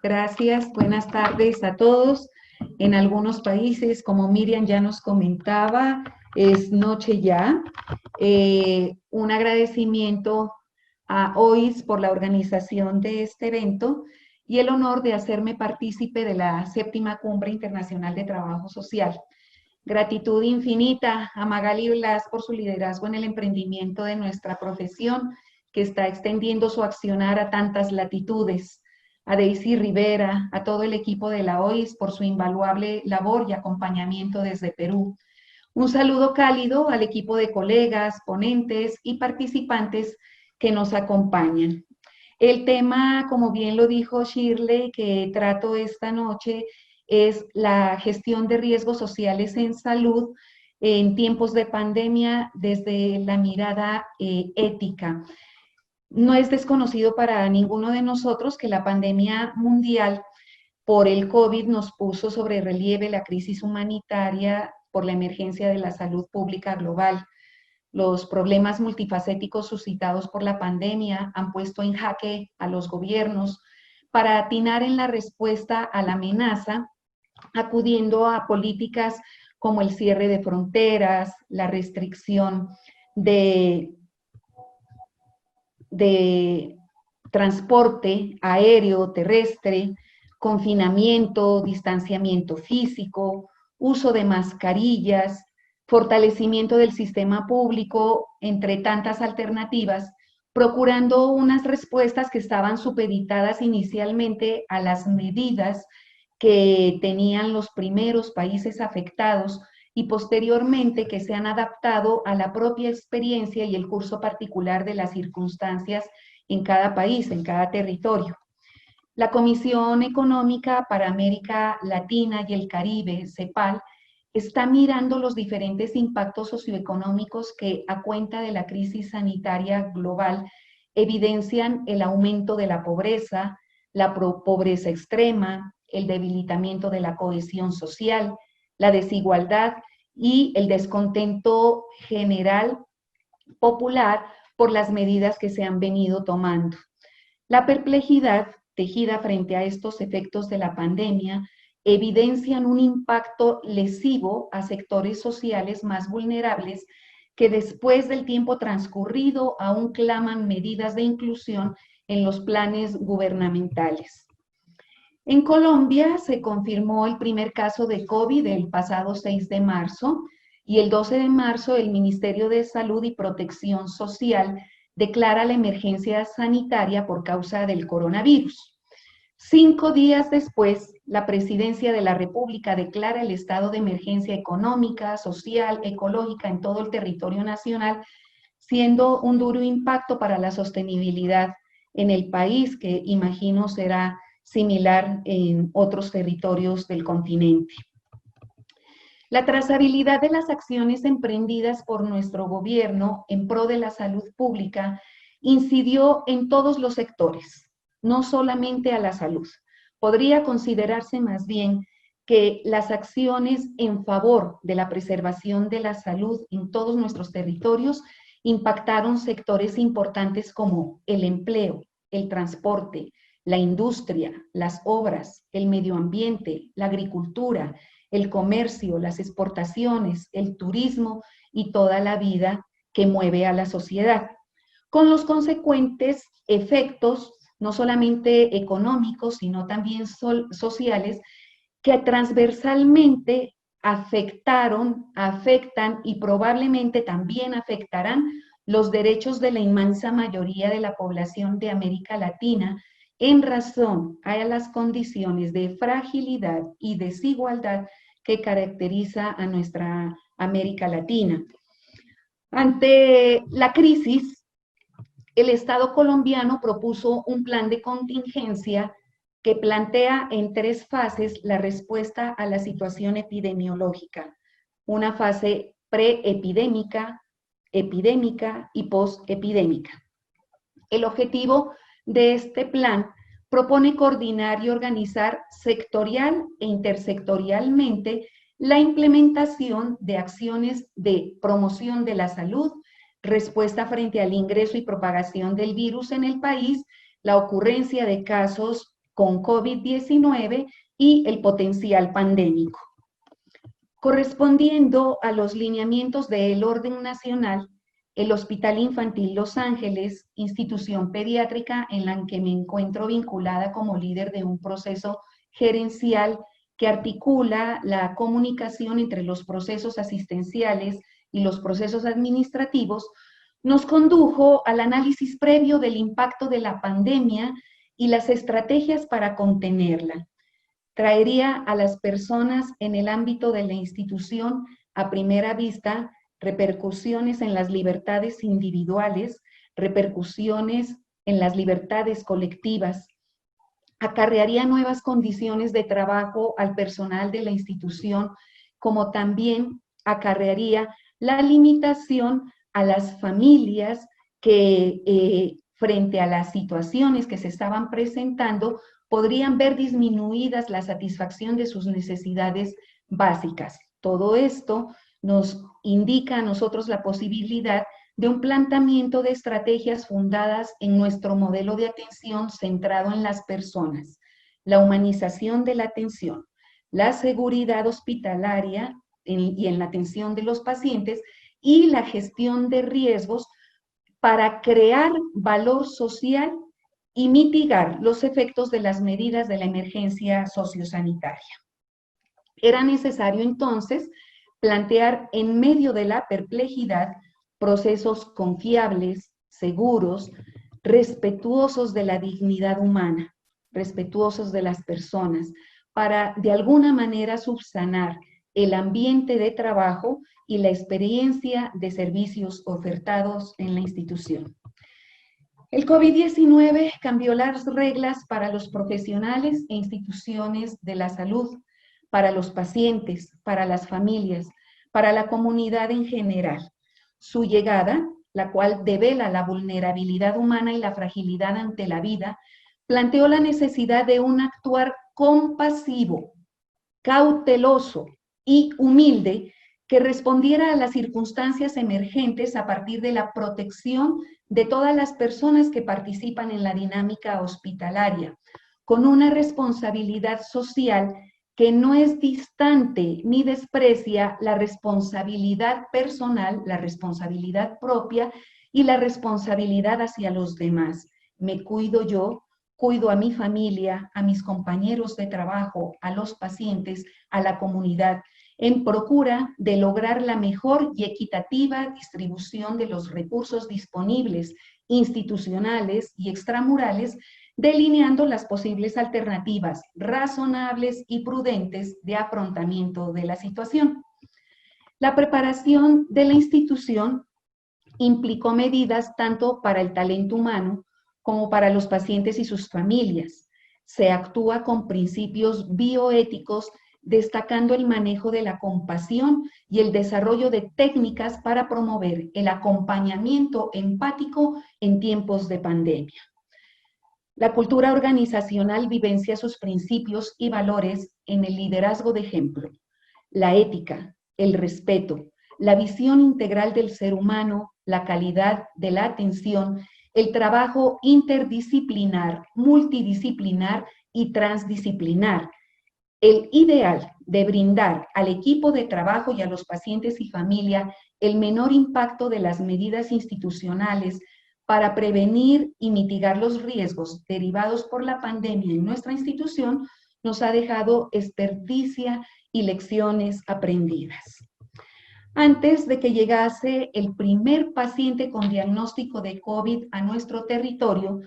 Gracias, buenas tardes a todos. En algunos países, como Miriam ya nos comentaba, es noche ya. Un agradecimiento a OIS por la organización de este evento y el honor de hacerme partícipe de la séptima Cumbre Internacional de Trabajo Social. Gratitud infinita a Magali Blas por su liderazgo en el emprendimiento de nuestra profesión, que está extendiendo su accionar a tantas latitudes. A Daisy Rivera, a todo el equipo de la OIS por su invaluable labor y acompañamiento desde Perú. Un saludo cálido al equipo de colegas, ponentes y participantes que nos acompañan. El tema, como bien lo dijo Shirley, que trato esta noche, es la gestión de riesgos sociales en salud en tiempos de pandemia desde la mirada ética. No es desconocido para ninguno de nosotros que la pandemia mundial por el COVID nos puso sobre relieve la crisis humanitaria por la emergencia de la salud pública global. Los problemas multifacéticos suscitados por la pandemia han puesto en jaque a los gobiernos para atinar en la respuesta a la amenaza, acudiendo a políticas como el cierre de fronteras, la restricción de transporte aéreo, terrestre, confinamiento, distanciamiento físico, uso de mascarillas, fortalecimiento del sistema público, entre tantas alternativas, procurando unas respuestas que estaban supeditadas inicialmente a las medidas que tenían los primeros países afectados y posteriormente que se han adaptado a la propia experiencia y el curso particular de las circunstancias en cada país, en cada territorio. La Comisión Económica para América Latina y el Caribe, CEPAL, está mirando los diferentes impactos socioeconómicos que, a cuenta de la crisis sanitaria global, evidencian el aumento de la pobreza, la pobreza extrema, el debilitamiento de la cohesión social, la desigualdad y el descontento general popular por las medidas que se han venido tomando. La perplejidad tejida frente a estos efectos de la pandemia evidencian un impacto lesivo a sectores sociales más vulnerables que después del tiempo transcurrido aún claman medidas de inclusión en los planes gubernamentales. En Colombia se confirmó el primer caso de COVID el pasado 6 de marzo y el 12 de marzo el Ministerio de Salud y Protección Social declara la emergencia sanitaria por causa del coronavirus. 5 días después, la Presidencia de la República declara el estado de emergencia económica, social, ecológica en todo el territorio nacional, siendo un duro impacto para la sostenibilidad en el país, que imagino será similar en otros territorios del continente. La trazabilidad de las acciones emprendidas por nuestro gobierno en pro de la salud pública incidió en todos los sectores, no solamente a la salud. Podría considerarse más bien que las acciones en favor de la preservación de la salud en todos nuestros territorios impactaron sectores importantes como el empleo, el transporte, la industria, las obras, el medio ambiente, la agricultura, el comercio, las exportaciones, el turismo y toda la vida que mueve a la sociedad, con los consecuentes efectos no solamente económicos, sino también sociales, que transversalmente afectaron, afectan y probablemente también afectarán los derechos de la inmensa mayoría de la población de América Latina en razón a las condiciones de fragilidad y desigualdad que caracteriza a nuestra América Latina. Ante la crisis, el Estado colombiano propuso un plan de contingencia que plantea en 3 fases la respuesta a la situación epidemiológica. Una fase preepidémica, epidémica y postepidémica. El objetivo de este plan propone coordinar y organizar sectorial e intersectorialmente la implementación de acciones de promoción de la salud, respuesta frente al ingreso y propagación del virus en el país, la ocurrencia de casos con COVID-19 y el potencial pandémico. Correspondiendo a los lineamientos del orden nacional, el Hospital Infantil Los Ángeles, institución pediátrica en la que me encuentro vinculada como líder de un proceso gerencial que articula la comunicación entre los procesos asistenciales y los procesos administrativos, nos condujo al análisis previo del impacto de la pandemia y las estrategias para contenerla. Traería a las personas en el ámbito de la institución a primera vista repercusiones en las libertades individuales, repercusiones en las libertades colectivas, acarrearía nuevas condiciones de trabajo al personal de la institución, como también acarrearía la limitación a las familias que frente a las situaciones que se estaban presentando, podrían ver disminuidas la satisfacción de sus necesidades básicas. Todo esto nos indica a nosotros la posibilidad de un planteamiento de estrategias fundadas en nuestro modelo de atención centrado en las personas, la humanización de la atención, la seguridad hospitalaria y en la atención de los pacientes y la gestión de riesgos para crear valor social y mitigar los efectos de las medidas de la emergencia sociosanitaria. Era necesario entonces plantear en medio de la perplejidad procesos confiables, seguros, respetuosos de la dignidad humana, respetuosos de las personas, para de alguna manera subsanar el ambiente de trabajo y la experiencia de servicios ofertados en la institución. El COVID-19 cambió las reglas para los profesionales e instituciones de la salud, para los pacientes, para las familias, para la comunidad en general. Su llegada, la cual devela la vulnerabilidad humana y la fragilidad ante la vida, planteó la necesidad de un actuar compasivo, cauteloso y humilde que respondiera a las circunstancias emergentes a partir de la protección de todas las personas que participan en la dinámica hospitalaria, con una responsabilidad social que no es distante ni desprecia la responsabilidad personal, la responsabilidad propia y la responsabilidad hacia los demás. Me cuido yo, cuido a mi familia, a mis compañeros de trabajo, a los pacientes, a la comunidad, en procura de lograr la mejor y equitativa distribución de los recursos disponibles, institucionales y extramurales, delineando las posibles alternativas razonables y prudentes de afrontamiento de la situación. La preparación de la institución implicó medidas tanto para el talento humano como para los pacientes y sus familias. Se actúa con principios bioéticos, destacando el manejo de la compasión y el desarrollo de técnicas para promover el acompañamiento empático en tiempos de pandemia. La cultura organizacional vivencia sus principios y valores en el liderazgo de ejemplo, la ética, el respeto, la visión integral del ser humano, la calidad de la atención, el trabajo interdisciplinar, multidisciplinar y transdisciplinar, el ideal de brindar al equipo de trabajo y a los pacientes y familia el menor impacto de las medidas institucionales para prevenir y mitigar los riesgos derivados por la pandemia en nuestra institución, nos ha dejado experticia y lecciones aprendidas. Antes de que llegase el primer paciente con diagnóstico de COVID a nuestro territorio,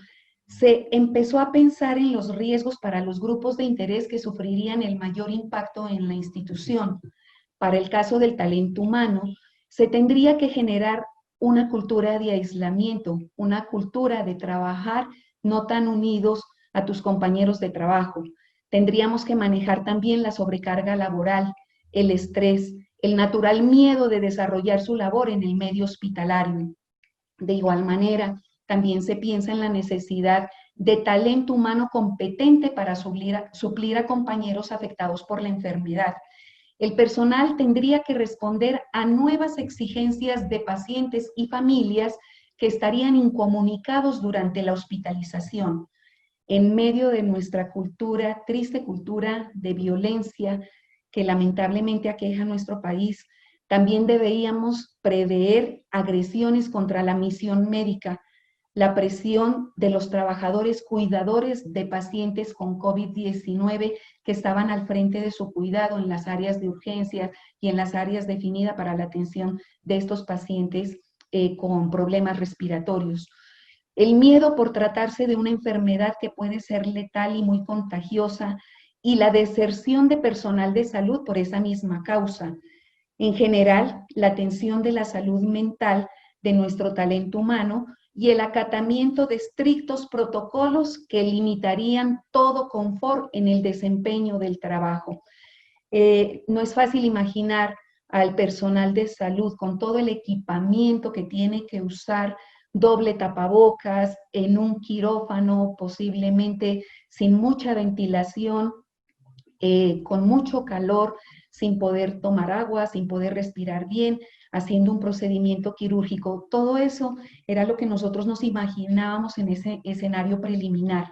se empezó a pensar en los riesgos para los grupos de interés que sufrirían el mayor impacto en la institución. Para el caso del talento humano, se tendría que generar una cultura de aislamiento, una cultura de trabajar no tan unidos a tus compañeros de trabajo. Tendríamos que manejar también la sobrecarga laboral, el estrés, el natural miedo de desarrollar su labor en el medio hospitalario. De igual manera, también se piensa en la necesidad de talento humano competente para suplir a compañeros afectados por la enfermedad. El personal tendría que responder a nuevas exigencias de pacientes y familias que estarían incomunicados durante la hospitalización. en medio de nuestra cultura, triste cultura de violencia que lamentablemente aqueja a nuestro país, también deberíamos prever agresiones contra la misión médica, la presión de los trabajadores cuidadores de pacientes con COVID-19 que estaban al frente de su cuidado en las áreas de urgencias y en las áreas definidas para la atención de estos pacientes con problemas respiratorios. El miedo por tratarse de una enfermedad que puede ser letal y muy contagiosa y la deserción de personal de salud por esa misma causa. En general, la atención de la salud mental de nuestro talento humano y el acatamiento de estrictos protocolos que limitarían todo confort en el desempeño del trabajo. No es fácil imaginar al personal de salud con todo el equipamiento que tiene que usar, doble tapabocas, en un quirófano, posiblemente sin mucha ventilación, con mucho calor, sin poder tomar agua, sin poder respirar bien, haciendo un procedimiento quirúrgico. Todo eso era lo que nosotros nos imaginábamos en ese escenario preliminar.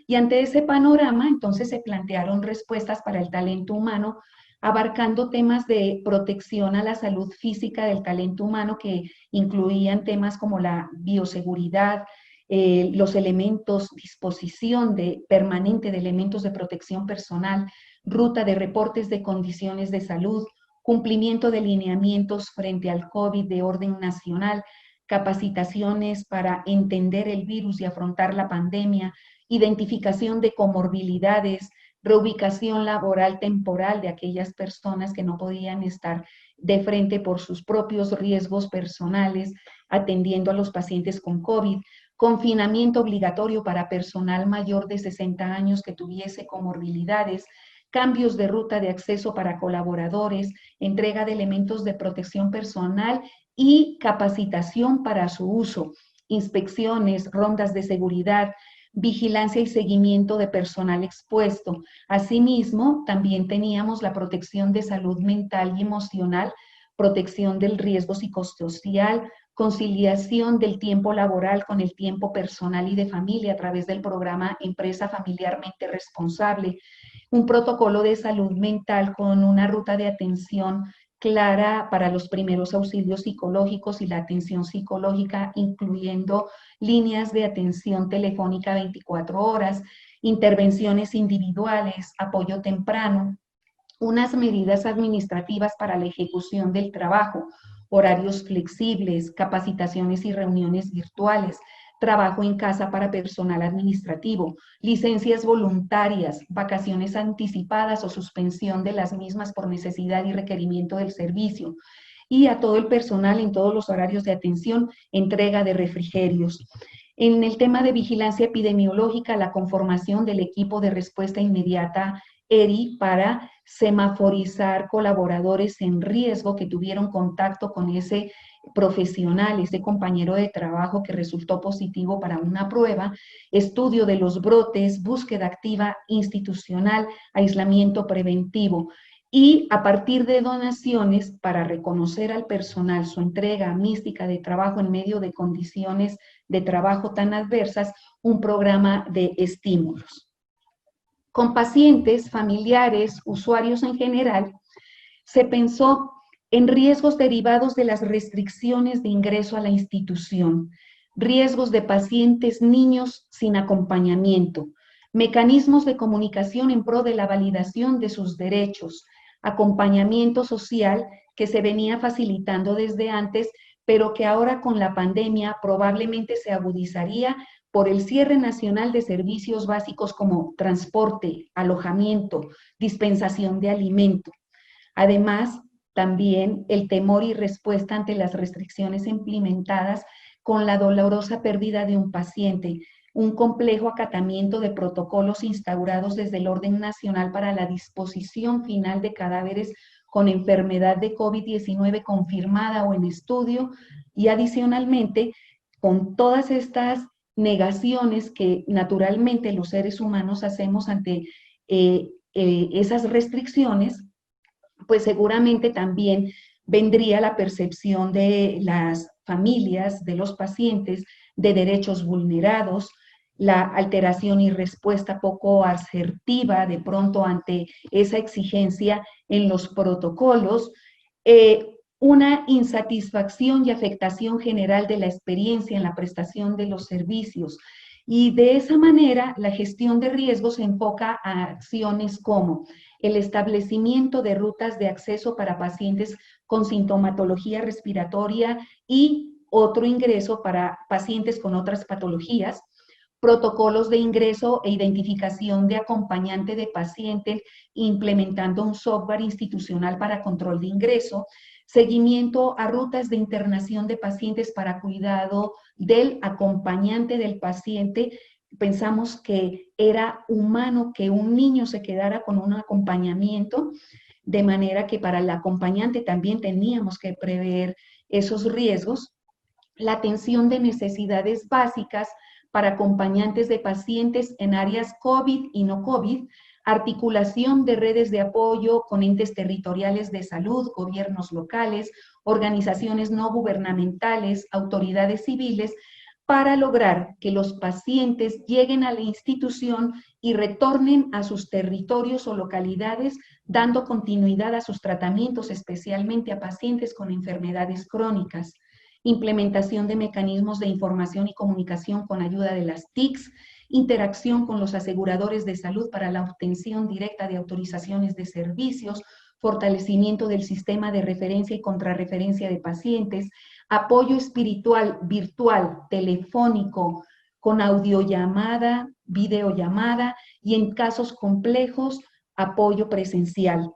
Y ante ese panorama, entonces se plantearon respuestas para el talento humano, abarcando temas de protección a la salud física del talento humano que incluían temas como la bioseguridad, los elementos, disposición permanente de elementos de protección personal, ruta de reportes de condiciones de salud, cumplimiento de lineamientos frente al COVID de orden nacional, capacitaciones para entender el virus y afrontar la pandemia, identificación de comorbilidades, reubicación laboral temporal de aquellas personas que no podían estar de frente por sus propios riesgos personales, atendiendo a los pacientes con COVID, confinamiento obligatorio para personal mayor de 60 años que tuviese comorbilidades, cambios de ruta de acceso para colaboradores, entrega de elementos de protección personal y capacitación para su uso, inspecciones, rondas de seguridad, vigilancia y seguimiento de personal expuesto. Asimismo, también teníamos la protección de salud mental y emocional, protección del riesgo psicosocial, conciliación del tiempo laboral con el tiempo personal y de familia a través del programa Empresa Familiarmente Responsable, un protocolo de salud mental con una ruta de atención clara para los primeros auxilios psicológicos y la atención psicológica, incluyendo líneas de atención telefónica 24 horas, intervenciones individuales, apoyo temprano, unas medidas administrativas para la ejecución del trabajo, horarios flexibles, capacitaciones y reuniones virtuales, trabajo en casa para personal administrativo, licencias voluntarias, vacaciones anticipadas o suspensión de las mismas por necesidad y requerimiento del servicio, y a todo el personal en todos los horarios de atención, entrega de refrigerios. En el tema de vigilancia epidemiológica, la conformación del equipo de respuesta inmediata ERI para semaforizar colaboradores en riesgo que tuvieron contacto con ese profesional, ese compañero de trabajo que resultó positivo para una prueba, estudio de los brotes, búsqueda activa institucional, aislamiento preventivo. Y a partir de donaciones para reconocer al personal su entrega mística de trabajo en medio de condiciones de trabajo tan adversas, un programa de estímulos. Con pacientes, familiares, usuarios en general, se pensó en riesgos derivados de las restricciones de ingreso a la institución, riesgos de pacientes niños sin acompañamiento, mecanismos de comunicación en pro de la validación de sus derechos, acompañamiento social que se venía facilitando desde antes, pero que ahora con la pandemia probablemente se agudizaría por el cierre nacional de servicios básicos como transporte, alojamiento, dispensación de alimento. Además, también el temor y respuesta ante las restricciones implementadas con la dolorosa pérdida de un paciente, un complejo acatamiento de protocolos instaurados desde el orden nacional para la disposición final de cadáveres con enfermedad de COVID-19 confirmada o en estudio, y adicionalmente con todas estas negaciones que naturalmente los seres humanos hacemos ante esas restricciones, pues seguramente también vendría la percepción de las familias, de los pacientes, de derechos vulnerados, la alteración y respuesta poco asertiva de pronto ante esa exigencia en los protocolos, una insatisfacción y afectación general de la experiencia en la prestación de los servicios. Y de esa manera, la gestión de riesgos se enfoca a acciones como el establecimiento de rutas de acceso para pacientes con sintomatología respiratoria y otro ingreso para pacientes con otras patologías, protocolos de ingreso e identificación de acompañante de pacientes, implementando un software institucional para control de ingreso, seguimiento a rutas de internación de pacientes para cuidado del acompañante del paciente. Pensamos que era humano que un niño se quedara con un acompañamiento, de manera que para el acompañante también teníamos que prever esos riesgos. La atención de necesidades básicas para acompañantes de pacientes en áreas COVID y no COVID, articulación de redes de apoyo con entes territoriales de salud, gobiernos locales, organizaciones no gubernamentales, autoridades civiles, para lograr que los pacientes lleguen a la institución y retornen a sus territorios o localidades, dando continuidad a sus tratamientos, especialmente a pacientes con enfermedades crónicas. Implementación de mecanismos de información y comunicación con ayuda de las TICs, interacción con los aseguradores de salud para la obtención directa de autorizaciones de servicios, fortalecimiento del sistema de referencia y contrarreferencia de pacientes, apoyo espiritual, virtual, telefónico, con audiollamada, videollamada y en casos complejos, apoyo presencial.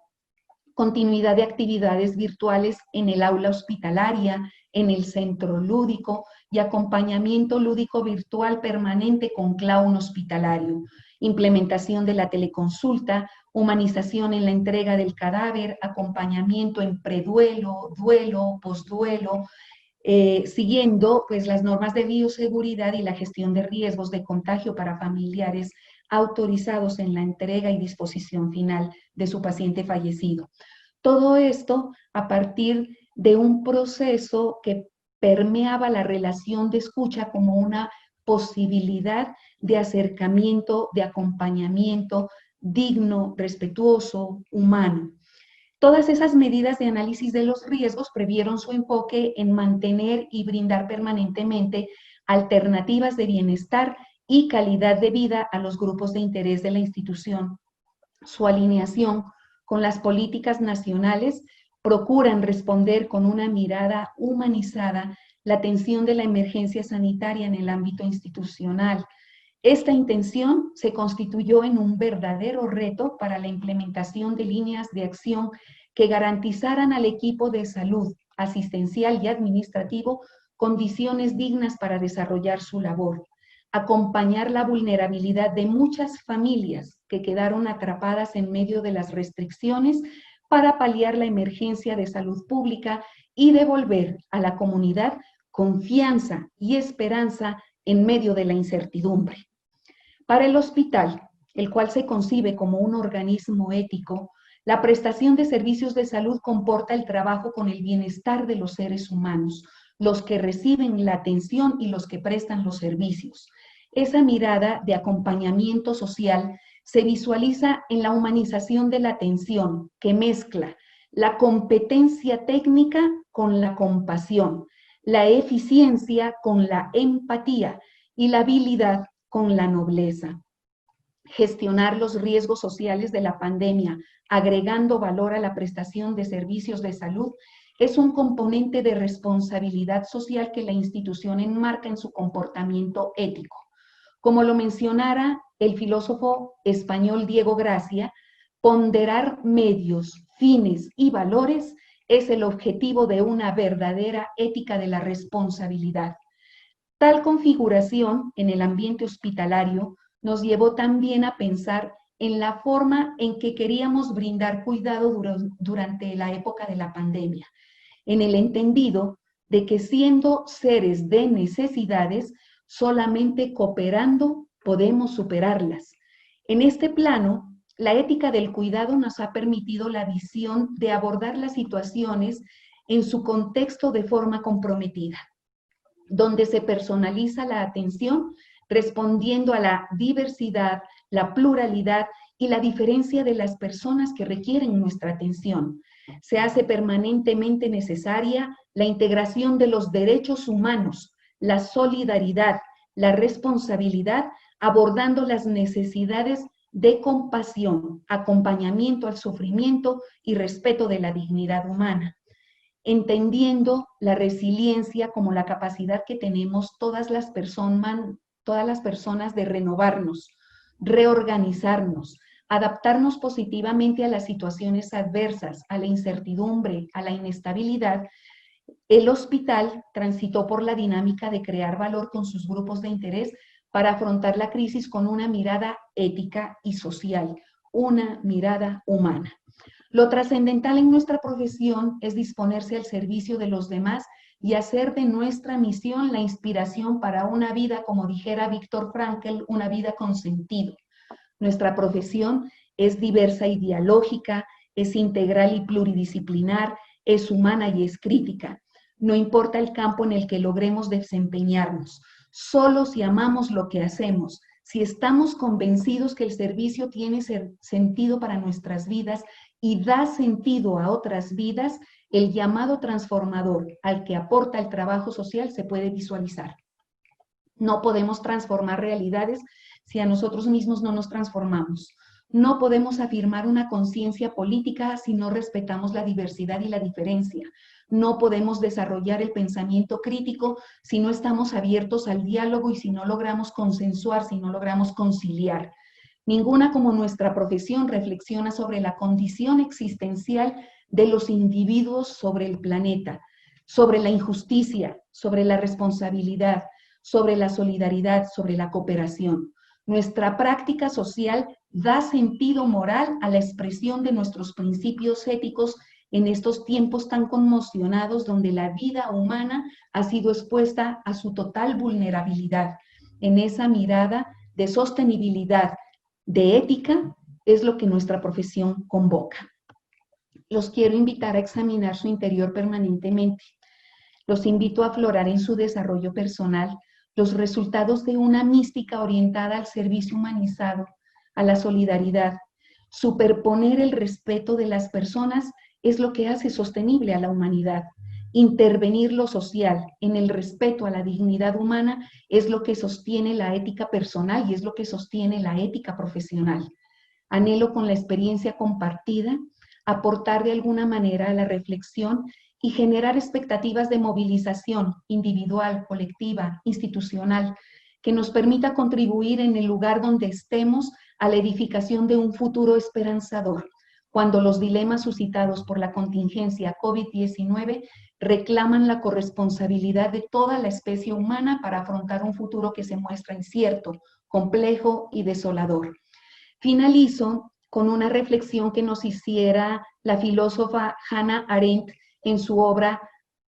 Continuidad de actividades virtuales en el aula hospitalaria, en el centro lúdico y acompañamiento lúdico virtual permanente con clown hospitalario. Implementación de la teleconsulta, humanización en la entrega del cadáver, acompañamiento en preduelo, duelo, posduelo, siguiendo pues las normas de bioseguridad y la gestión de riesgos de contagio para familiares autorizados en la entrega y disposición final de su paciente fallecido. Todo esto a partir de un proceso que permeaba la relación de escucha como una posibilidad de acercamiento, de acompañamiento digno, respetuoso, humano. Todas esas medidas de análisis de los riesgos previeron su enfoque en mantener y brindar permanentemente alternativas de bienestar y calidad de vida a los grupos de interés de la institución. Su alineación con las políticas nacionales procuran responder con una mirada humanizada la atención de la emergencia sanitaria en el ámbito institucional. Esta intención se constituyó en un verdadero reto para la implementación de líneas de acción que garantizaran al equipo de salud, asistencial y administrativo condiciones dignas para desarrollar su labor, acompañar la vulnerabilidad de muchas familias que quedaron atrapadas en medio de las restricciones para paliar la emergencia de salud pública y devolver a la comunidad confianza y esperanza en medio de la incertidumbre. Para el hospital, el cual se concibe como un organismo ético, la prestación de servicios de salud comporta el trabajo con el bienestar de los seres humanos, los que reciben la atención y los que prestan los servicios. Esa mirada de acompañamiento social se visualiza en la humanización de la atención, que mezcla la competencia técnica con la compasión, la eficiencia con la empatía y la habilidad con la nobleza. Gestionar los riesgos sociales de la pandemia, agregando valor a la prestación de servicios de salud, es un componente de responsabilidad social que la institución enmarca en su comportamiento ético. Como lo mencionara el filósofo español Diego Gracia, ponderar medios, fines y valores es el objetivo de una verdadera ética de la responsabilidad. Tal configuración en el ambiente hospitalario nos llevó también a pensar en la forma en que queríamos brindar cuidado durante la época de la pandemia, en el entendido de que siendo seres de necesidades, solamente cooperando podemos superarlas. En este plano, la ética del cuidado nos ha permitido la visión de abordar las situaciones en su contexto de forma comprometida, donde se personaliza la atención respondiendo a la diversidad, la pluralidad y la diferencia de las personas que requieren nuestra atención. Se hace permanentemente necesaria la integración de los derechos humanos, la solidaridad, la responsabilidad, abordando las necesidades de compasión, acompañamiento al sufrimiento y respeto de la dignidad humana, entendiendo la resiliencia como la capacidad que tenemos todas las personas de renovarnos, reorganizarnos, adaptarnos positivamente a las situaciones adversas, a la incertidumbre, a la inestabilidad. El hospital transitó por la dinámica de crear valor con sus grupos de interés para afrontar la crisis con una mirada ética y social, una mirada humana. Lo trascendental en nuestra profesión es disponerse al servicio de los demás y hacer de nuestra misión la inspiración para una vida, como dijera Viktor Frankl, una vida con sentido. Nuestra profesión es diversa y dialógica, es integral y pluridisciplinar, es humana y es crítica. No importa el campo en el que logremos desempeñarnos, solo si amamos lo que hacemos, si estamos convencidos que el servicio tiene sentido para nuestras vidas y da sentido a otras vidas, el llamado transformador al que aporta el trabajo social se puede visualizar. No podemos transformar realidades si a nosotros mismos no nos transformamos. No podemos afirmar una conciencia política si no respetamos la diversidad y la diferencia. No podemos desarrollar el pensamiento crítico si no estamos abiertos al diálogo y si no logramos consensuar, si no logramos conciliar. Ninguna como nuestra profesión reflexiona sobre la condición existencial de los individuos sobre el planeta, sobre la injusticia, sobre la responsabilidad, sobre la solidaridad, sobre la cooperación. Nuestra práctica social da sentido moral a la expresión de nuestros principios éticos en estos tiempos tan conmocionados donde la vida humana ha sido expuesta a su total vulnerabilidad. En esa mirada de sostenibilidad, de ética, es lo que nuestra profesión convoca. Los quiero invitar a examinar su interior permanentemente. Los invito a aflorar en su desarrollo personal los resultados de una mística orientada al servicio humanizado, a la solidaridad. Superponer el respeto de las personas es lo que hace sostenible a la humanidad. Intervenir lo social en el respeto a la dignidad humana es lo que sostiene la ética personal y es lo que sostiene la ética profesional. Anhelo con la experiencia compartida aportar de alguna manera a la reflexión y generar expectativas de movilización individual, colectiva, institucional, que nos permita contribuir en el lugar donde estemos a la edificación de un futuro esperanzador, cuando los dilemas suscitados por la contingencia COVID-19 reclaman la corresponsabilidad de toda la especie humana para afrontar un futuro que se muestra incierto, complejo y desolador. Finalizo con una reflexión que nos hiciera la filósofa Hannah Arendt en su obra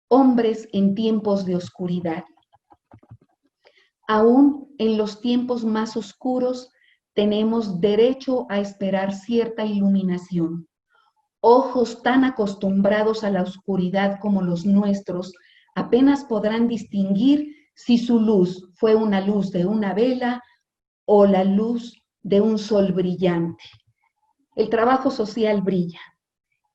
Hombres en tiempos de oscuridad. Aún en los tiempos más oscuros tenemos derecho a esperar cierta iluminación. Ojos tan acostumbrados a la oscuridad como los nuestros apenas podrán distinguir si su luz fue una luz de una vela o la luz de un sol brillante. El trabajo social brilla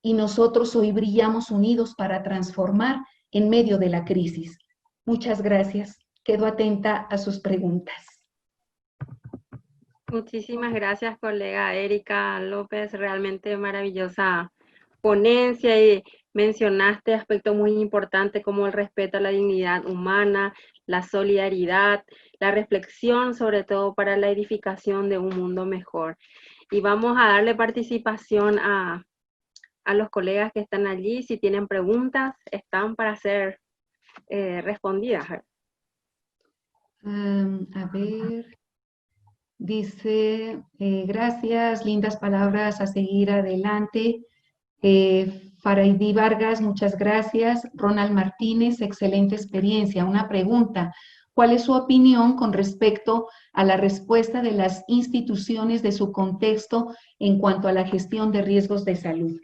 y nosotros hoy brillamos unidos para transformar en medio de la crisis. Muchas gracias. Quedo atenta a sus preguntas. Muchísimas gracias, colega Erika López. Realmente maravillosa ponencia y mencionaste aspectos muy importantes como el respeto a la dignidad humana, la solidaridad, la reflexión, sobre todo para la edificación de un mundo mejor. Y vamos a darle participación a los colegas que están allí. Si tienen preguntas, están para ser respondidas. A ver, dice, gracias, lindas palabras, a seguir adelante. Faraidi Vargas, muchas gracias. Ronald Martínez, excelente experiencia. Una pregunta, ¿cuál es su opinión con respecto a la respuesta de las instituciones de su contexto en cuanto a la gestión de riesgos de salud?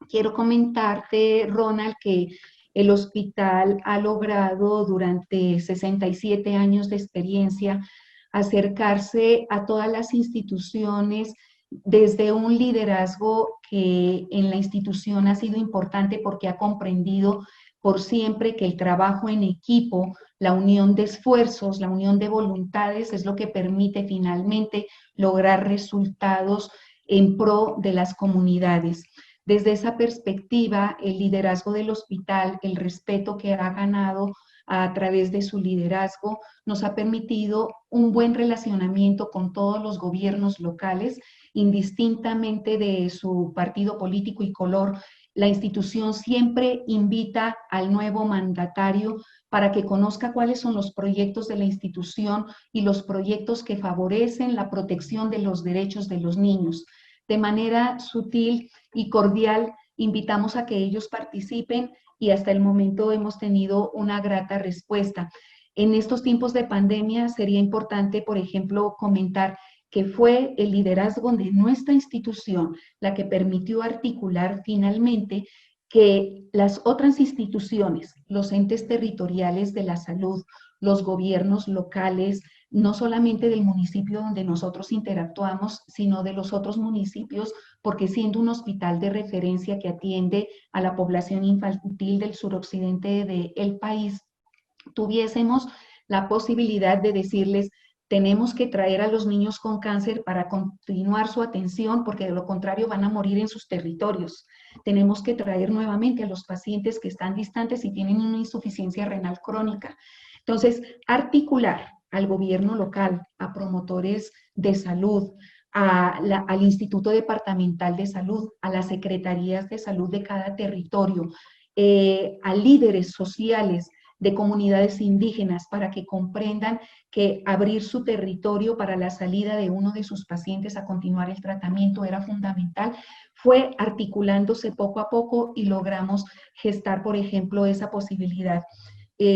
Quiero comentarte, Ronald, que el hospital ha logrado durante 67 años de experiencia acercarse a todas las instituciones desde un liderazgo que en la institución ha sido importante porque ha comprendido por siempre que el trabajo en equipo, la unión de esfuerzos, la unión de voluntades es lo que permite finalmente lograr resultados en pro de las comunidades. Desde esa perspectiva, el liderazgo del hospital, el respeto que ha ganado a través de su liderazgo, nos ha permitido un buen relacionamiento con todos los gobiernos locales, indistintamente de su partido político y color. La institución siempre invita al nuevo mandatario para que conozca cuáles son los proyectos de la institución y los proyectos que favorecen la protección de los derechos de los niños. De manera sutil y cordial, invitamos a que ellos participen y hasta el momento hemos tenido una grata respuesta. En estos tiempos de pandemia sería importante, por ejemplo, comentar que fue el liderazgo de nuestra institución la que permitió articular finalmente que las otras instituciones, los entes territoriales de la salud, los gobiernos locales, no solamente del municipio donde nosotros interactuamos, sino de los otros municipios, porque siendo un hospital de referencia que atiende a la población infantil del suroccidente del país, tuviésemos la posibilidad de decirles, tenemos que traer a los niños con cáncer para continuar su atención, porque de lo contrario van a morir en sus territorios. Tenemos que traer nuevamente a los pacientes que están distantes y tienen una insuficiencia renal crónica. Entonces, articular al gobierno local, a promotores de salud, al Instituto Departamental de Salud, a las secretarías de salud de cada territorio, a líderes sociales de comunidades indígenas para que comprendan que abrir su territorio para la salida de uno de sus pacientes a continuar el tratamiento era fundamental, fue articulándose poco a poco y logramos gestar, por ejemplo, esa posibilidad.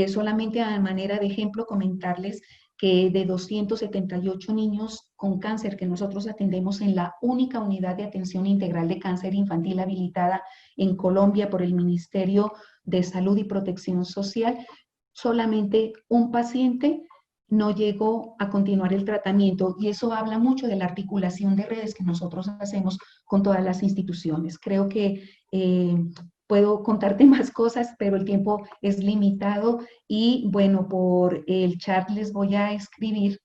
Solamente a manera de ejemplo comentarles que de 278 niños con cáncer que nosotros atendemos en la única unidad de atención integral de cáncer infantil habilitada en Colombia por el Ministerio de Salud y Protección Social, solamente un paciente no llegó a continuar el tratamiento y eso habla mucho de la articulación de redes que nosotros hacemos con todas las instituciones. Creo que puedo contarte más cosas, pero el tiempo es limitado y bueno, por el chat les voy a escribir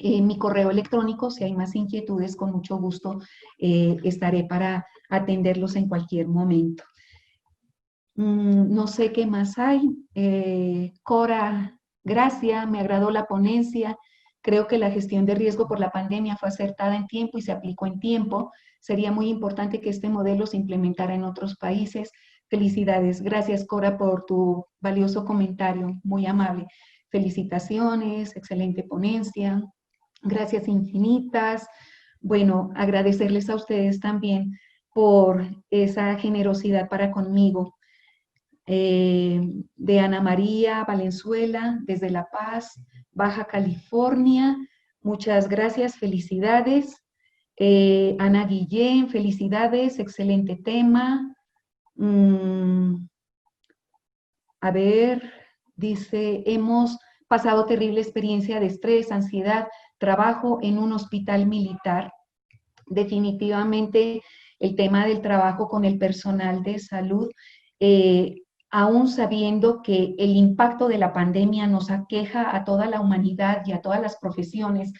mi correo electrónico. Si hay más inquietudes, con mucho gusto estaré para atenderlos en cualquier momento. No sé qué más hay. Cora, gracias, me agradó la ponencia. Creo que la gestión de riesgo por la pandemia fue acertada en tiempo y se aplicó en tiempo. Sería muy importante que este modelo se implementara en otros países. Felicidades. Gracias, Cora, por tu valioso comentario, muy amable. Felicitaciones, excelente ponencia. Gracias infinitas. Bueno, agradecerles a ustedes también por esa generosidad para conmigo. De Ana María Valenzuela, desde La Paz, Baja California. Muchas gracias, felicidades. Ana Guillén, felicidades, excelente tema. A ver, dice, hemos pasado terrible experiencia de estrés, ansiedad, trabajo en un hospital militar. Definitivamente el tema del trabajo con el personal de salud, aún sabiendo que el impacto de la pandemia nos aqueja a toda la humanidad y a todas las profesiones,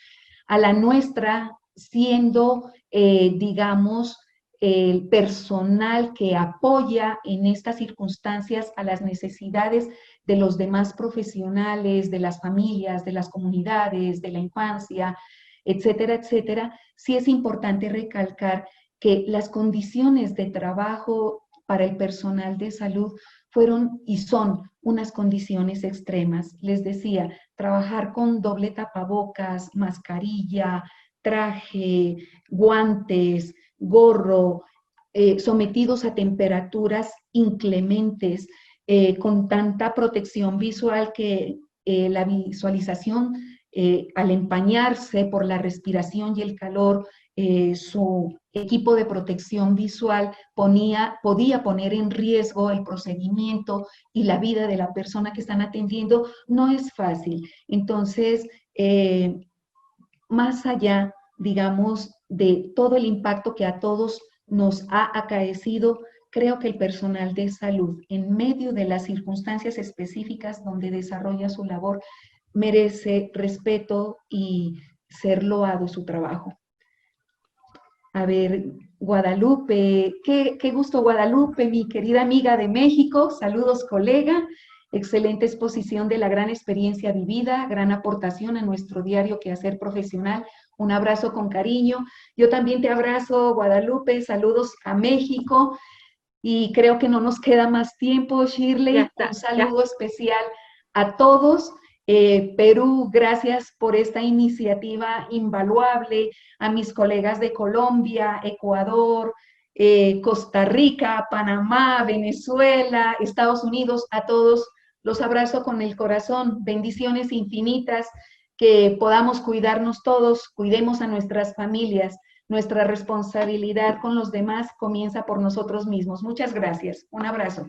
a la nuestra siendo, digamos, el personal que apoya en estas circunstancias a las necesidades de los demás profesionales, de las familias, de las comunidades, de la infancia, etcétera, etcétera, sí es importante recalcar que las condiciones de trabajo para el personal de salud fueron y son unas condiciones extremas. Les decía, trabajar con doble tapabocas, mascarilla, traje, guantes, gorro, sometidos a temperaturas inclementes, con tanta protección visual que la visualización, al empañarse por la respiración y el calor, su equipo de protección visual podía poner en riesgo el procedimiento y la vida de la persona que están atendiendo, no es fácil. Entonces, más allá, digamos, de todo el impacto que a todos nos ha acaecido, creo que el personal de salud, en medio de las circunstancias específicas donde desarrolla su labor, merece respeto y ser loado su trabajo. A ver, Guadalupe, qué gusto Guadalupe, mi querida amiga de México, saludos colega, excelente exposición de la gran experiencia vivida, gran aportación a nuestro diario quehacer profesional, un abrazo con cariño. Yo también te abrazo, Guadalupe, saludos a México y creo que no nos queda más tiempo, Ya Shirley, un está, ya. saludo especial a todos. Perú, gracias por esta iniciativa invaluable, a mis colegas de Colombia, Ecuador, Costa Rica, Panamá, Venezuela, Estados Unidos, a todos los abrazo con el corazón, bendiciones infinitas, que podamos cuidarnos todos, cuidemos a nuestras familias. Nuestra responsabilidad con los demás comienza por nosotros mismos. Muchas gracias. Un abrazo.